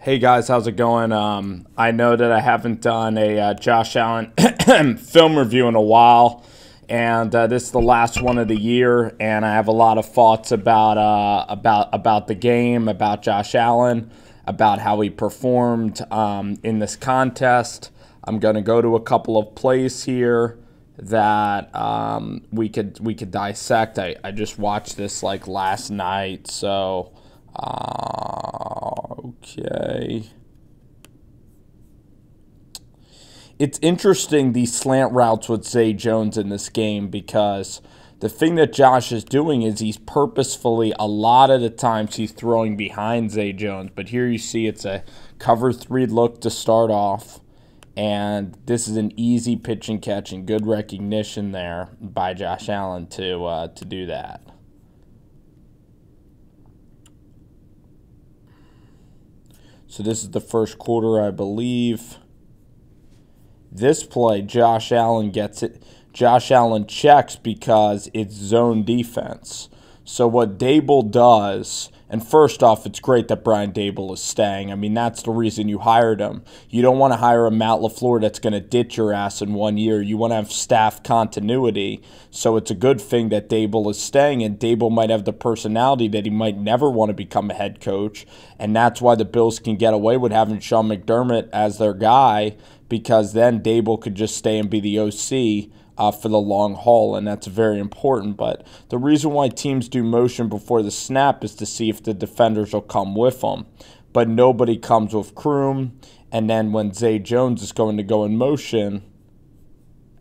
Hey guys, how's it going? I know that I haven't done a Josh Allen film review in a while, and this is the last one of the year. And I have a lot of thoughts about the game, about Josh Allen, about how he performed in this contest. I'm going to go to a couple of plays here that we could dissect. I just watched this like last night, so. Okay. It's interesting, these slant routes with Zay Jones in this game, because the thing that Josh is doing is he's purposefully, a lot of the times he's throwing behind Zay Jones. But here you see it's a cover 3 look to start off. And this is an easy pitch and catch and good recognition there by Josh Allen to do that. So this is the first quarter, I believe. This play, Josh Allen gets it. Josh Allen checks because it's zone defense. So what Dable does, and first off, it's great that Brian Dable is staying. I mean, that's the reason you hired him. You don't want to hire a Matt LaFleur that's going to ditch your ass in 1 year. You want to have staff continuity. So it's a good thing that Dable is staying, and Dable might have the personality that he might never want to become a head coach. And that's why the Bills can get away with having Sean McDermott as their guy, because then Dable could just stay and be the OC for the long haul, and that's very important. But the reason why teams do motion before the snap is to see if the defenders will come with them. But nobody comes with Kroom, and then when Zay Jones is going to go in motion,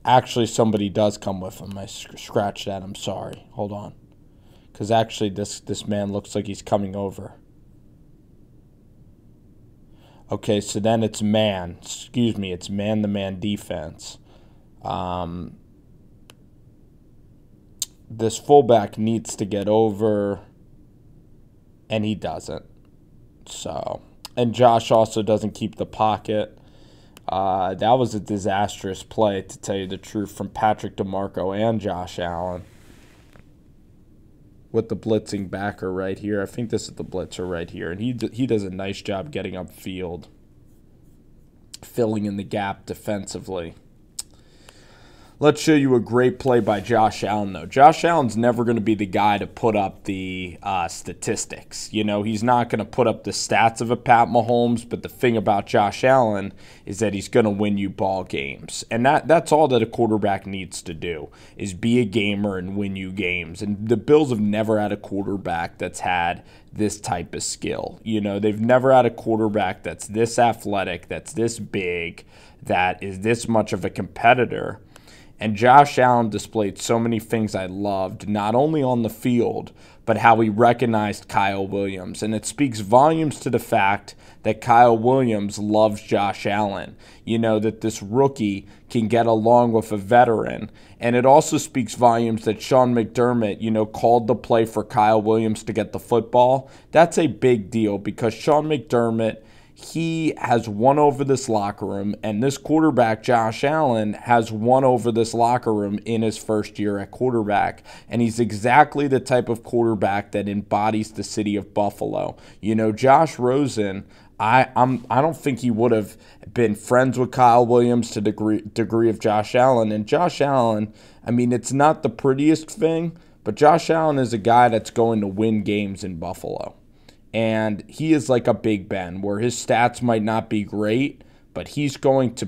actually somebody does come with him. I scratched that, I'm sorry. Hold on. Because actually this man looks like he's coming over. Okay, so then it's man. Excuse me, it's man-to-man defense. This fullback needs to get over, and he doesn't. So, and Josh also doesn't keep the pocket. That was a disastrous play, to tell you the truth, from Patrick DeMarco and Josh Allen. With the blitzing backer right here. I think this is the blitzer right here. And he does a nice job getting upfield, filling in the gap defensively. Let's show you a great play by Josh Allen, though. Josh Allen's never going to be the guy to put up the statistics. You know, he's not going to put up the stats of a Pat Mahomes, but the thing about Josh Allen is that he's going to win you ball games. And that's all that a quarterback needs to do, is be a gamer and win you games. And the Bills have never had a quarterback that's had this type of skill. You know, they've never had a quarterback that's this athletic, that's this big, that is this much of a competitor. And Josh Allen displayed so many things I loved, not only on the field, but how he recognized Kyle Williams. And it speaks volumes to the fact that Kyle Williams loves Josh Allen. You know, that this rookie can get along with a veteran. And it also speaks volumes that Sean McDermott, you know, called the play for Kyle Williams to get the football. That's a big deal, because Sean McDermott, he has won over this locker room, and this quarterback, Josh Allen, has won over this locker room in his first year at quarterback. And he's exactly the type of quarterback that embodies the city of Buffalo. You know, Josh Rosen, I don't think he would have been friends with Kyle Williams to the degree of Josh Allen. And Josh Allen, I mean, it's not the prettiest thing, but Josh Allen is a guy that's going to win games in Buffalo. And he is like a Big Ben, where his stats might not be great, but he's going to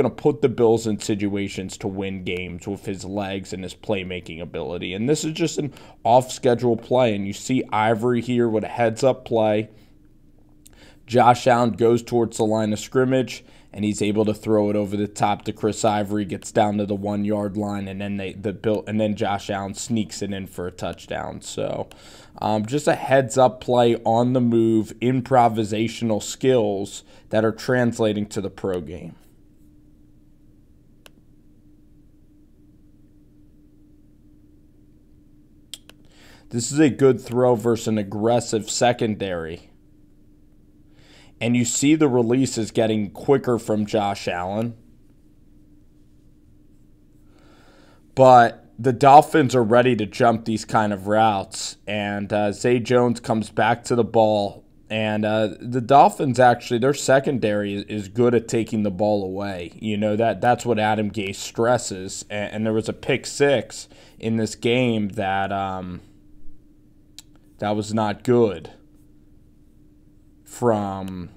put the Bills in situations to win games with his legs and his playmaking ability. And this is just an off-schedule play. And you see Ivory here with a heads-up play. Josh Allen goes towards the line of scrimmage, and he's able to throw it over the top to Chris Ivory, gets down to the 1 yard line, and then Josh Allen sneaks it in for a touchdown. So just a heads-up play on the move, improvisational skills that are translating to the pro game. This is a good throw versus an aggressive secondary. And you see the release is getting quicker from Josh Allen. But the Dolphins are ready to jump these kind of routes. And Zay Jones comes back to the ball And the Dolphins, actually, their secondary is good at taking the ball away. You know, that's what Adam Gase stresses. And there was a pick six in this game that that was not good from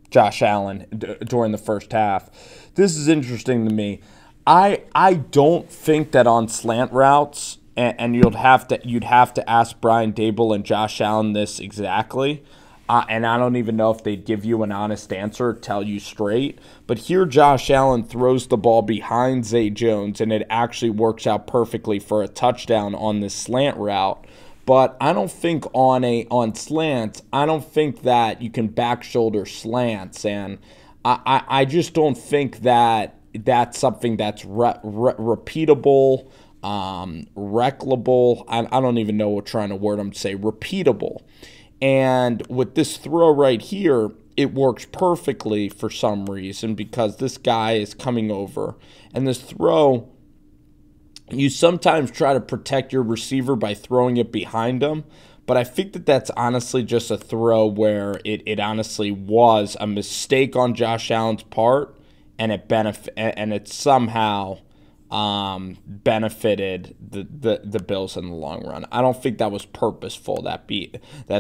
Josh Allen during the first half. This is interesting to me. I don't think that on slant routes, and you'd have to ask Brian Dable and Josh Allen this exactly, and I don't even know if they'd give you an honest answer, tell you straight. But here Josh Allen throws the ball behind Zay Jones, and it actually works out perfectly for a touchdown on this slant route. But I don't think on slants, I don't think that you can back shoulder slants, and I just don't think that that's something that's repeatable, reclable. I don't even know what trying to word them to say, repeatable. And with this throw right here, it works perfectly for some reason because this guy is coming over. And this throw, you sometimes try to protect your receiver by throwing it behind him. But I think that that's honestly just a throw where it honestly was a mistake on Josh Allen's part, and it somehow benefited the Bills in the long run. I don't think that was purposeful, that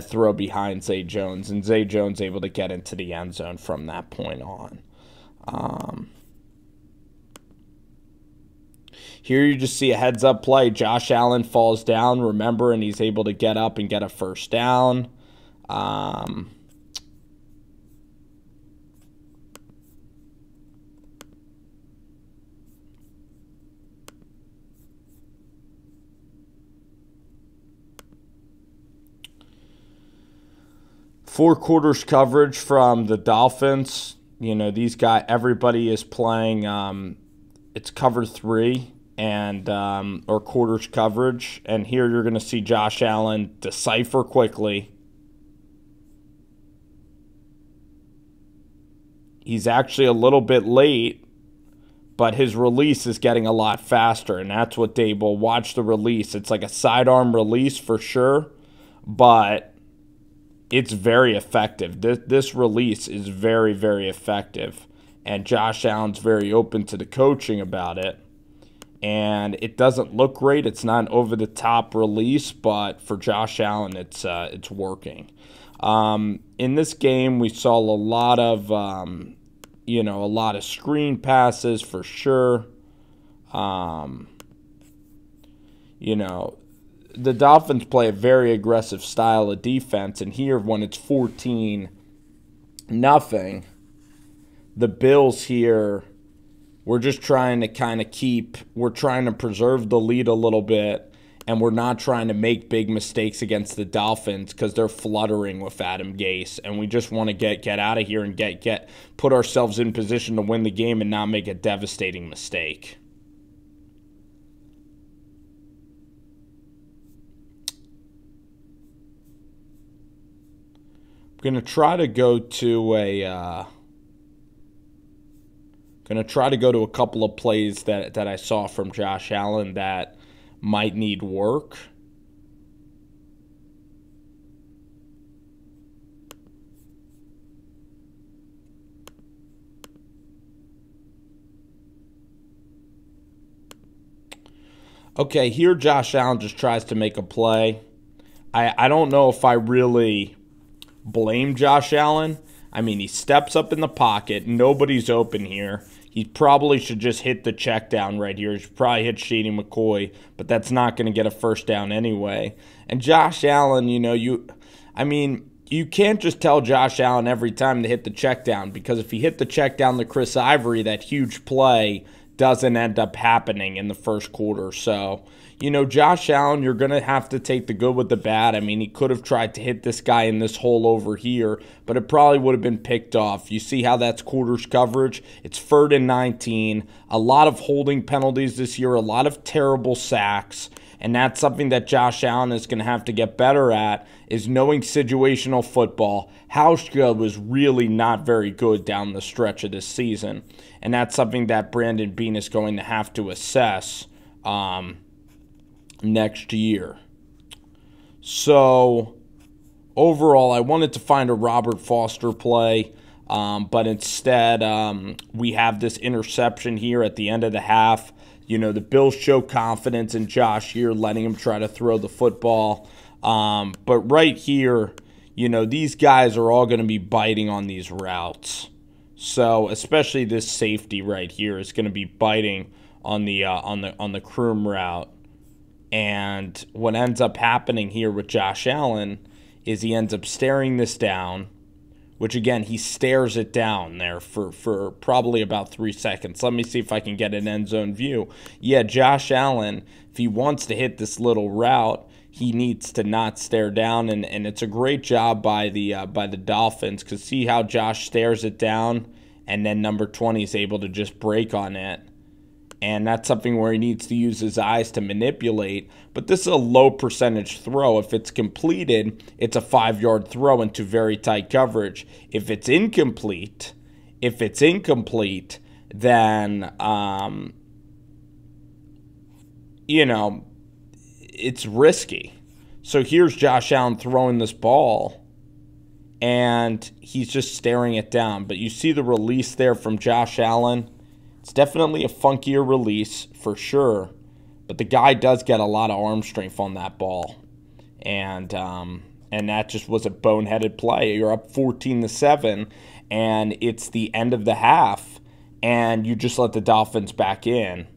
throw behind Zay Jones, and Zay Jones able to get into the end zone from that point on. Here you just see a heads-up play. Josh Allen falls down, remember, and he's able to get up and get a first down. Four quarters coverage from the Dolphins. You know, these guys, everybody is playing, it's cover three and or quarters coverage. And here you're going to see Josh Allen decipher quickly. He's actually a little bit late, but his release is getting a lot faster, and that's what Dable, watch the release. It's like a sidearm release for sure, but it's very effective. This release is very, very effective, and Josh Allen's very open to the coaching about it. And it doesn't look great. It's not an over-the-top release, but for Josh Allen, it's working. In this game, we saw a lot of a lot of screen passes for sure. The Dolphins play a very aggressive style of defense, and here when it's 14-0, the Bills here, we're just trying to we're trying to preserve the lead a little bit, and we're not trying to make big mistakes against the Dolphins because they're fluttering with Adam Gase, and we just want to get out of here and put ourselves in position to win the game and not make a devastating mistake. I'm going to try to go to a couple of plays that I saw from Josh Allen that might need work. Okay, here Josh Allen just tries to make a play. I don't know if I really blame Josh Allen. I mean, he steps up in the pocket. Nobody's open here. He probably should just hit the check down right here. He should probably hit Shady McCoy, but that's not going to get a first down anyway. And Josh Allen, you can't just tell Josh Allen every time to hit the check down, because if he hit the check down to Chris Ivory, that huge play doesn't end up happening in the first quarter. So, Josh Allen, you're going to have to take the good with the bad. I mean, he could have tried to hit this guy in this hole over here, but it probably would have been picked off. You see how that's quarters coverage? It's 3rd and 19. A lot of holding penalties this year, a lot of terrible sacks, and that's something that Josh Allen is going to have to get better at, is knowing situational football. Hauschka was really not very good down the stretch of this season, and that's something that Brandon Beane is going to have to assess next year. So overall, I wanted to find a Robert Foster play, but instead we have this interception here at the end of the half. The Bills show confidence in Josh here, letting him try to throw the football. But right here, these guys are all going to be biting on these routes. So especially this safety right here is going to be biting on the Kroom route. And what ends up happening here with Josh Allen is he ends up staring this down, which again, he stares it down there for probably about 3 seconds. Let me see if I can get an end zone view. Yeah, Josh Allen, if he wants to hit this little route, he needs to not stare down, and it's a great job by the Dolphins, because see how Josh stares it down, and then number 20 is able to just break on it. And that's something where he needs to use his eyes to manipulate. But this is a low percentage throw. If it's completed, it's a 5-yard throw into very tight coverage. If it's incomplete, then it's risky. So here's Josh Allen throwing this ball, and he's just staring it down. But you see the release there from Josh Allen. It's definitely a funkier release for sure, but the guy does get a lot of arm strength on that ball, and that just was a boneheaded play. You're up 14-7, and it's the end of the half, and you just let the Dolphins back in.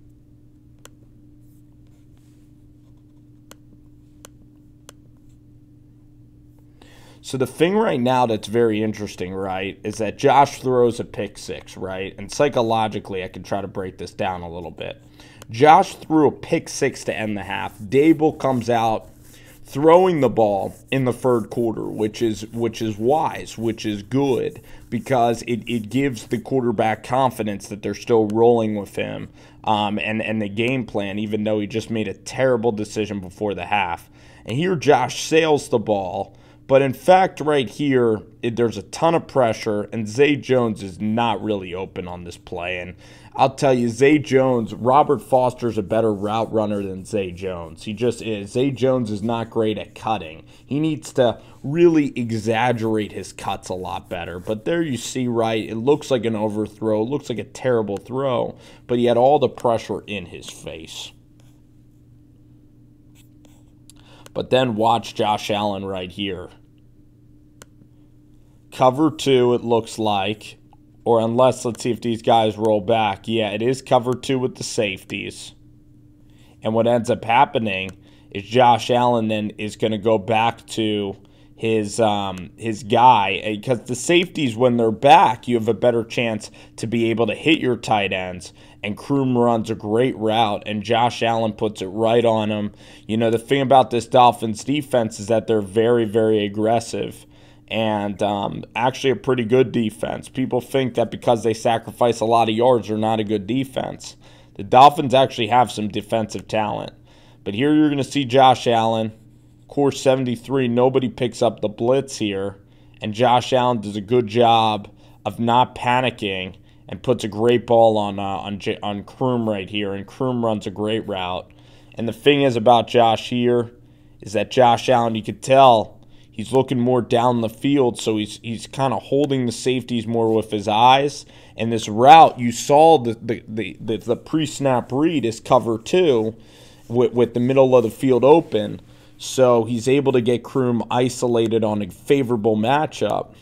So the thing right now that's very interesting, right, is that Josh throws a pick six, right? And psychologically, I can try to break this down a little bit. Josh threw a pick six to end the half. Dable comes out throwing the ball in the third quarter, which is wise, which is good, because it gives the quarterback confidence that they're still rolling with him and the game plan, even though he just made a terrible decision before the half. And here Josh sails the ball. But in fact, right here, there's a ton of pressure, and Zay Jones is not really open on this play. And I'll tell you, Zay Jones, Robert Foster's a better route runner than Zay Jones. He just is. Zay Jones is not great at cutting. He needs to really exaggerate his cuts a lot better. But there you see, right, it looks like an overthrow. It looks like a terrible throw, but he had all the pressure in his face. But then watch Josh Allen right here. Cover two, it looks like. Or unless, let's see if these guys roll back. Yeah, it is cover two with the safeties. And what ends up happening is Josh Allen then is going to go back to his guy. Because the safeties, when they're back, you have a better chance to be able to hit your tight ends. And Kroom runs a great route, and Josh Allen puts it right on him. The thing about this Dolphins defense is that they're very, very aggressive, and actually a pretty good defense. People think that because they sacrifice a lot of yards, they're not a good defense. The Dolphins actually have some defensive talent. But here you're going to see Josh Allen, course 73. Nobody picks up the blitz here, and Josh Allen does a good job of not panicking and puts a great ball on Kroom right here, and Kroom runs a great route. And the thing is about Josh here is that Josh Allen, you could tell he's looking more down the field, so he's kind of holding the safeties more with his eyes. And this route, you saw the pre-snap read is cover two with the middle of the field open, so he's able to get Kroom isolated on a favorable matchup.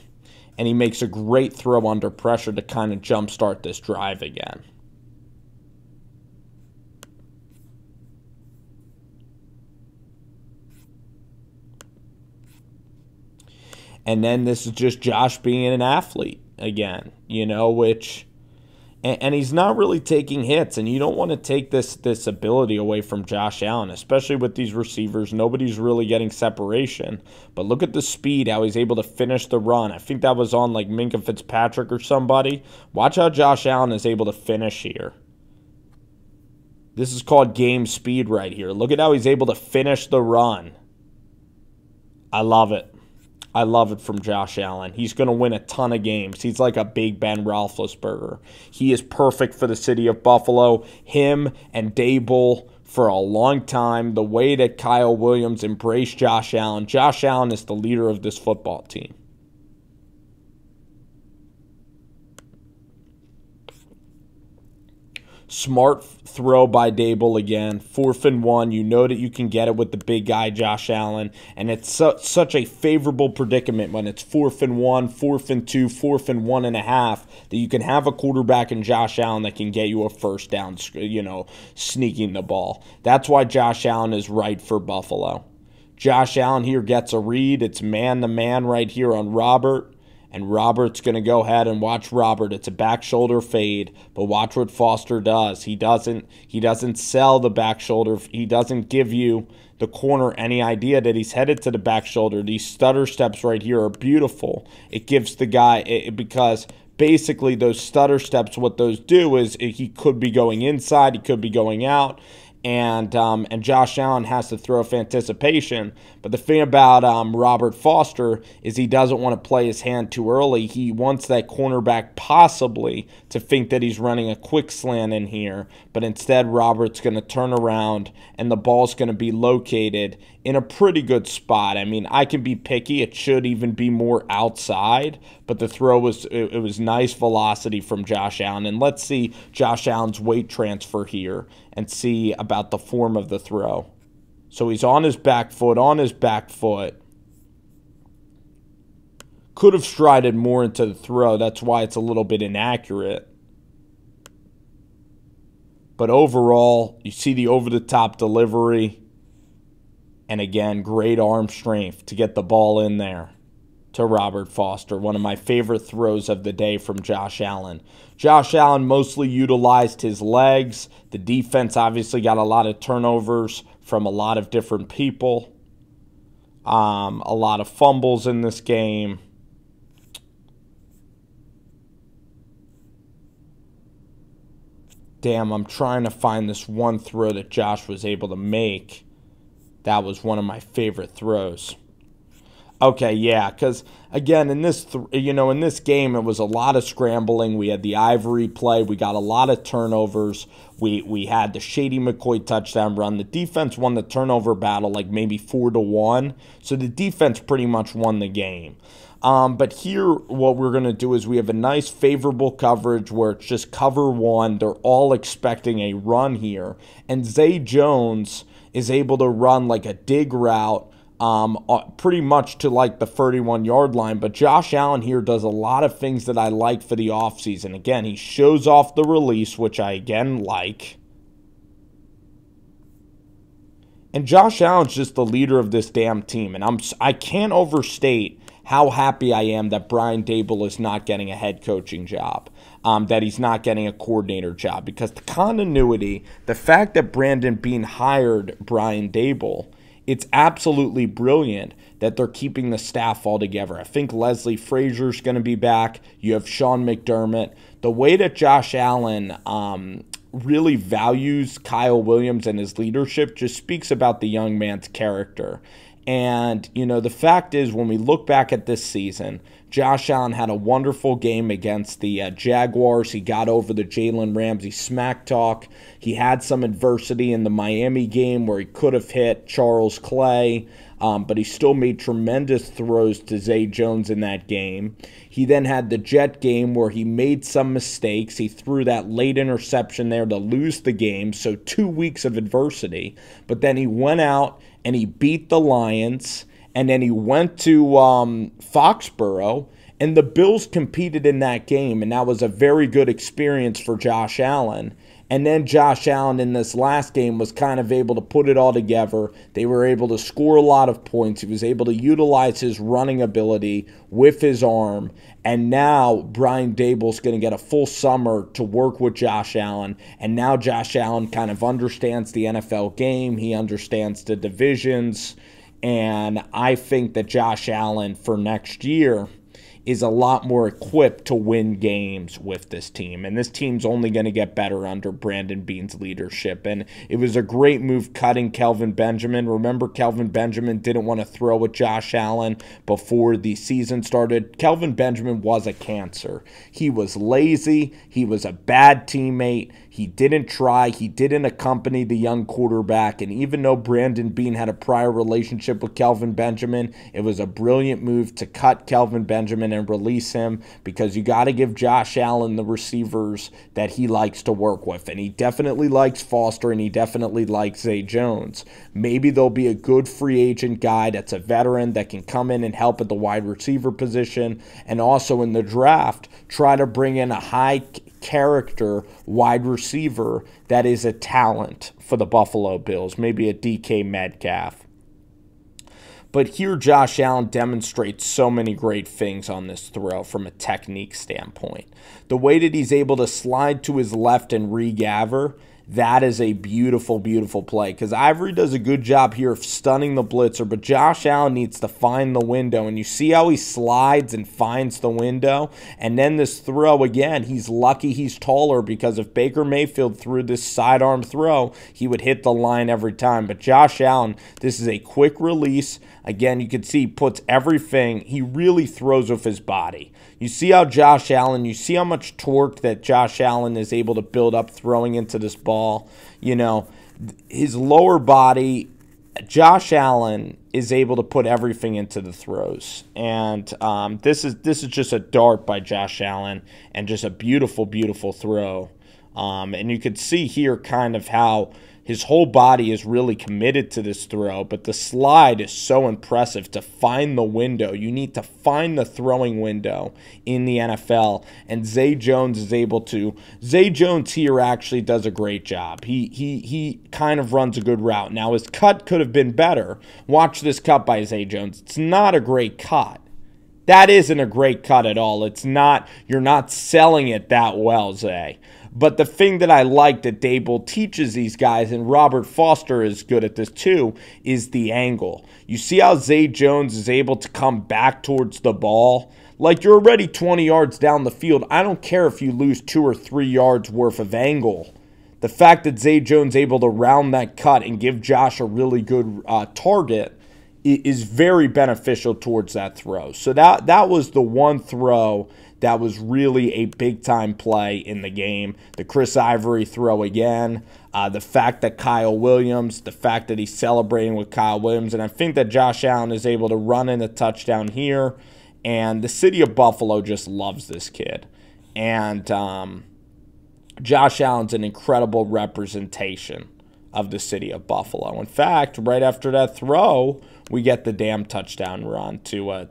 And he makes a great throw under pressure to kind of jumpstart this drive again. And then this is just Josh being an athlete again, which... And he's not really taking hits, and you don't want to take this ability away from Josh Allen, especially with these receivers. Nobody's really getting separation. But look at the speed, how he's able to finish the run. I think that was on like Minkah Fitzpatrick or somebody. Watch how Josh Allen is able to finish here. This is called game speed right here. Look at how he's able to finish the run. I love it. I love it from Josh Allen. He's going to win a ton of games. He's like a Big Ben Roethlisberger. He is perfect for the city of Buffalo. Him and Dable for a long time. The way that Kyle Williams embraced Josh Allen is the leader of this football team. Smart throw by Dable again. 4th and 1. You know that you can get it with the big guy, Josh Allen. And it's such a favorable predicament when it's 4th and 1, 4th and 2, 4th and 1.5 that you can have a quarterback in Josh Allen that can get you a first down, sneaking the ball. That's why Josh Allen is right for Buffalo. Josh Allen here gets a read. It's man-to-man right here on Robert. And Robert's going to go ahead and watch Robert. It's a back shoulder fade, but watch what Foster does. He doesn't sell the back shoulder. He doesn't give you, the corner, any idea that he's headed to the back shoulder. These stutter steps right here are beautiful. It gives the guy, because basically those stutter steps, what those do is he could be going inside, he could be going out. And Josh Allen has to throw for anticipation. But the thing about Robert Foster is he doesn't want to play his hand too early. He wants that cornerback possibly to think that he's running a quick slant in here. But instead, Robert's going to turn around, and the ball's going to be located in a pretty good spot. I mean, I can be picky. It should even be more outside. But the throw was nice velocity from Josh Allen. And let's see Josh Allen's weight transfer here and see about the form of the throw. So he's on his back foot, Could have strided more into the throw. That's why it's a little bit inaccurate. But overall, you see the over-the-top delivery. And again, great arm strength to get the ball in there to Robert Foster. One of my favorite throws of the day from Josh Allen. Josh Allen mostly utilized his legs. The defense obviously got a lot of turnovers from a lot of different people. A lot of fumbles in this game. Damn, I'm trying to find this one throw that Josh was able to make. That was one of my favorite throws. Okay, yeah, because again, in this game, it was a lot of scrambling. We had the Ivory play. We got a lot of turnovers. We had the Shady McCoy touchdown run. The defense won the turnover battle like maybe 4-1. So the defense pretty much won the game. But here, what we're going to do is we have a nice favorable coverage where it's just cover one. They're all expecting a run here. And Zay Jones is able to run like a dig route pretty much to like the 31-yard line. But Josh Allen here does a lot of things that I like for the offseason. Again, he shows off the release, which I again like. And Josh Allen's just the leader of this damn team. And I can't overstate how happy I am that Brian Dable is not getting a head coaching job, that he's not getting a coordinator job. Because the continuity, the fact that Brandon Beane hired Brian Dable, it's absolutely brilliant that they're keeping the staff all together. I think Leslie Frazier's going to be back. You have Sean McDermott. The way that Josh Allen really values Kyle Williams and his leadership just speaks about the young man's character. And, the fact is, when we look back at this season, Josh Allen had a wonderful game against the Jaguars. He got over the Jalen Ramsey smack talk. He had some adversity in the Miami game where he could have hit Charles Clay, but he still made tremendous throws to Zay Jones in that game. He then had the Jet game where he made some mistakes. He threw that late interception there to lose the game, so 2 weeks of adversity. But then he went out and he beat the Lions, and then he went to Foxborough, and the Bills competed in that game, and that was a very good experience for Josh Allen. And then Josh Allen in this last game was kind of able to put it all together. They were able to score a lot of points. He was able to utilize his running ability with his arm. And now Brian Dable's going to get a full summer to work with Josh Allen. And now Josh Allen kind of understands the NFL game. He understands the divisions. And I think that Josh Allen for next year is a lot more equipped to win games with this team. And this team's only going to get better under Brandon Beane's leadership. And it was a great move cutting Kelvin Benjamin. Remember, Kelvin Benjamin didn't want to throw with Josh Allen before the season started. Kelvin Benjamin was a cancer. He was lazy. He was a bad teammate. He didn't try. He didn't accompany the young quarterback. And even though Brandon Beane had a prior relationship with Kelvin Benjamin, it was a brilliant move to cut Kelvin Benjamin and release him, because you got to give Josh Allen the receivers that he likes to work with. And he definitely likes Foster, and he definitely likes Zay Jones. Maybe there'll be a good free agent guy that's a veteran that can come in and help at the wide receiver position, and also in the draft try to bring in a high character wide receiver that is a talent for the Buffalo Bills, maybe a DK Metcalf. But here Josh Allen demonstrates so many great things on this throw from a technique standpoint. The way that he's able to slide to his left and regather, that is a beautiful, beautiful play, because Ivory does a good job here of stunning the blitzer, but Josh Allen needs to find the window, and you see how he slides and finds the window. And then this throw, again, he's lucky he's taller, because if Baker Mayfield threw this sidearm throw, he would hit the line every time. But Josh Allen, this is a quick release. Again, you can see he puts everything, he really throws with his body. You see how Josh Allen, you see how much torque that Josh Allen is able to build up throwing into this ball. You know, his lower body, Josh Allen is able to put everything into the throws. And this is just a dart by Josh Allen, and just a beautiful, beautiful throw. And you could see here kind of how his whole body is really committed to this throw, but the slide is so impressive to find the window. You need to find the throwing window in the NFL, and Zay Jones is able to. Zay Jones here actually does a great job. He kind of runs a good route. Now, his cut could have been better. Watch this cut by Zay Jones. It's not a great cut. That isn't a great cut at all. It's not. You're not selling it that well, Zay. But the thing that I like that Dable teaches these guys, and Robert Foster is good at this too, is the angle. You see how Zay Jones is able to come back towards the ball? Like, you're already 20 yards down the field. I don't care if you lose 2 or 3 yards worth of angle. The fact that Zay Jones is able to round that cut and give Josh a really good target is very beneficial towards that throw. So that was the one throw that was really a big-time play in the game. The Chris Ivory throw again. The fact that Kyle Williams, the fact that he's celebrating with Kyle Williams. And I think that Josh Allen is able to run in a touchdown here. And the city of Buffalo just loves this kid. And Josh Allen's an incredible representation of the city of Buffalo. In fact, right after that throw, we get the damn touchdown run to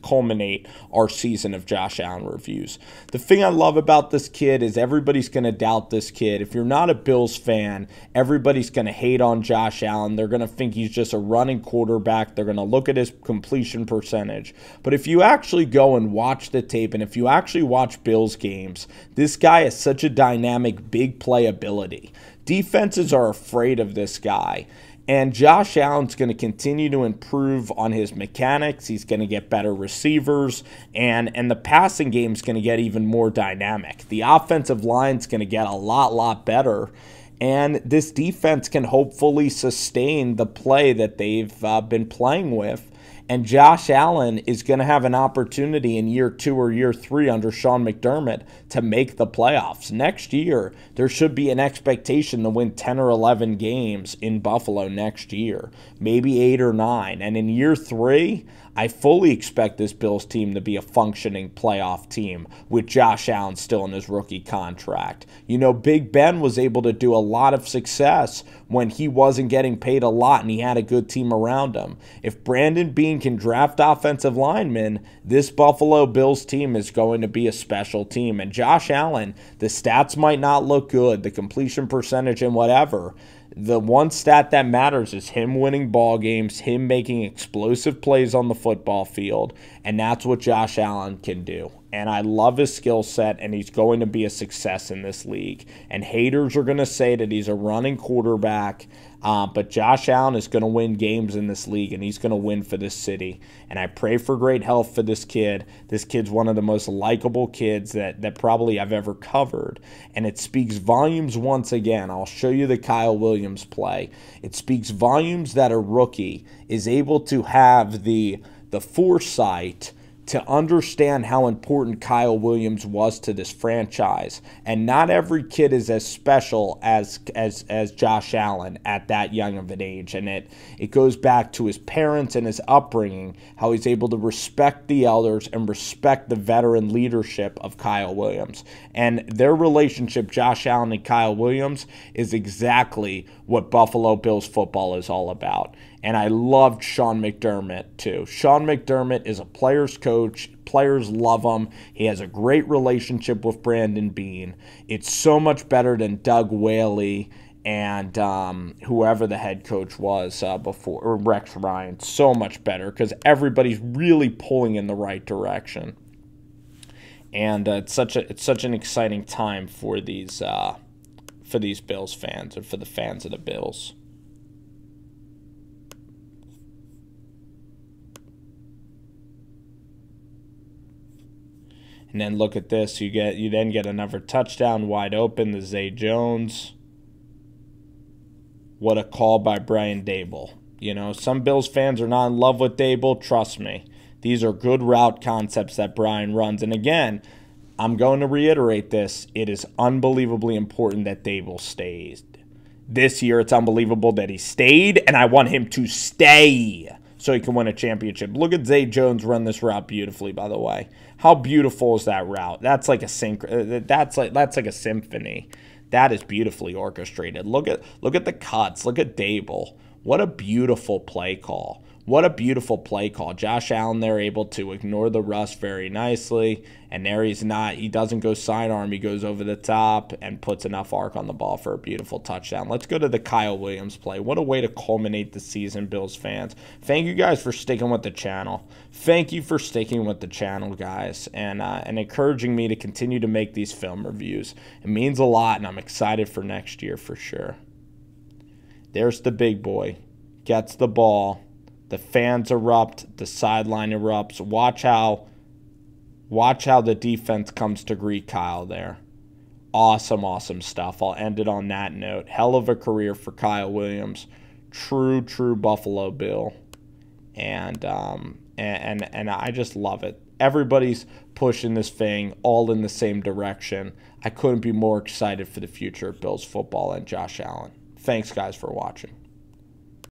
culminate our season of Josh Allen reviews. The thing I love about this kid is everybody's going to doubt this kid. If you're not a Bills fan, everybody's going to hate on Josh Allen. They're going to think he's just a running quarterback. They're going to look at his completion percentage. But if you actually go and watch the tape, and if you actually watch Bills games, this guy has such a dynamic, big play ability. Defenses are afraid of this guy. And Josh Allen's going to continue to improve on his mechanics. He's going to get better receivers, and the passing game is going to get even more dynamic. The offensive line's going to get a lot better, and this defense can hopefully sustain the play that they've been playing with. And Josh Allen is going to have an opportunity in year 2 or year 3 under Sean McDermott to make the playoffs. Next year, there should be an expectation to win 10 or 11 games in Buffalo next year, maybe 8 or 9. And in year 3, I fully expect this Bills team to be a functioning playoff team with Josh Allen still in his rookie contract. You know, Big Ben was able to do a lot of success when he wasn't getting paid a lot and he had a good team around him. If Brandon Beane can draft offensive linemen, this Buffalo Bills team is going to be a special team. And Josh Allen, the stats might not look good, the completion percentage and whatever. The one stat that matters is him winning ball games, him making explosive plays on the football field, and that's what Josh Allen can do. And I love his skill set, and he's going to be a success in this league. And haters are going to say that he's a running quarterback, but Josh Allen is going to win games in this league, and he's going to win for this city. And I pray for great health for this kid. This kid's one of the most likable kids that probably I've ever covered. And it speaks volumes once again. I'll show you the Kyle Williams play. It speaks volumes that a rookie is able to have the foresight to understand how important Kyle Williams was to this franchise. And not every kid is as special as Josh Allen at that young of an age. And it goes back to his parents and his upbringing, how he's able to respect the elders and respect the veteran leadership of Kyle Williams. And their relationship, Josh Allen and Kyle Williams, is exactly what Buffalo Bills football is all about. And I loved Sean McDermott, too. Sean McDermott is a player's coach. Players love him. He has a great relationship with Brandon Beane. It's so much better than Doug Whaley and whoever the head coach was before, or Rex Ryan. So much better because everybody's really pulling in the right direction. And it's such an exciting time for these Bills fans, or for the fans of the Bills. And then look at this. You then get another touchdown wide open to Zay Jones. What a call by Brian Daboll. You know, some Bills fans are not in love with Daboll. Trust me. These are good route concepts that Brian runs. And again, I'm going to reiterate this. It is unbelievably important that Daboll stays. This year, it's unbelievable that he stayed, and I want him to stay so he can win a championship. Look at Zay Jones run this route beautifully, by the way. How beautiful is that route? That's like a that's like a symphony. That is beautifully orchestrated. Look at the cuts. Look at Daboll. What a beautiful play call. What a beautiful play call. Josh Allen there able to ignore the rush very nicely. And there he doesn't go sidearm. He goes over the top and puts enough arc on the ball for a beautiful touchdown. Let's go to the Kyle Williams play. What a way to culminate the season, Bills fans. Thank you guys for sticking with the channel. Thank you for sticking with the channel, guys, and encouraging me to continue to make these film reviews. It means a lot, and I'm excited for next year for sure. There's the big boy. Gets the ball. The fans erupt. The sideline erupts. Watch how the defense comes to greet Kyle there. Awesome, awesome stuff. I'll end it on that note. Hell of a career for Kyle Williams. True Buffalo Bill. And I just love it. Everybody's pushing this thing all in the same direction. I couldn't be more excited for the future of Bills football and Josh Allen. Thanks, guys, for watching.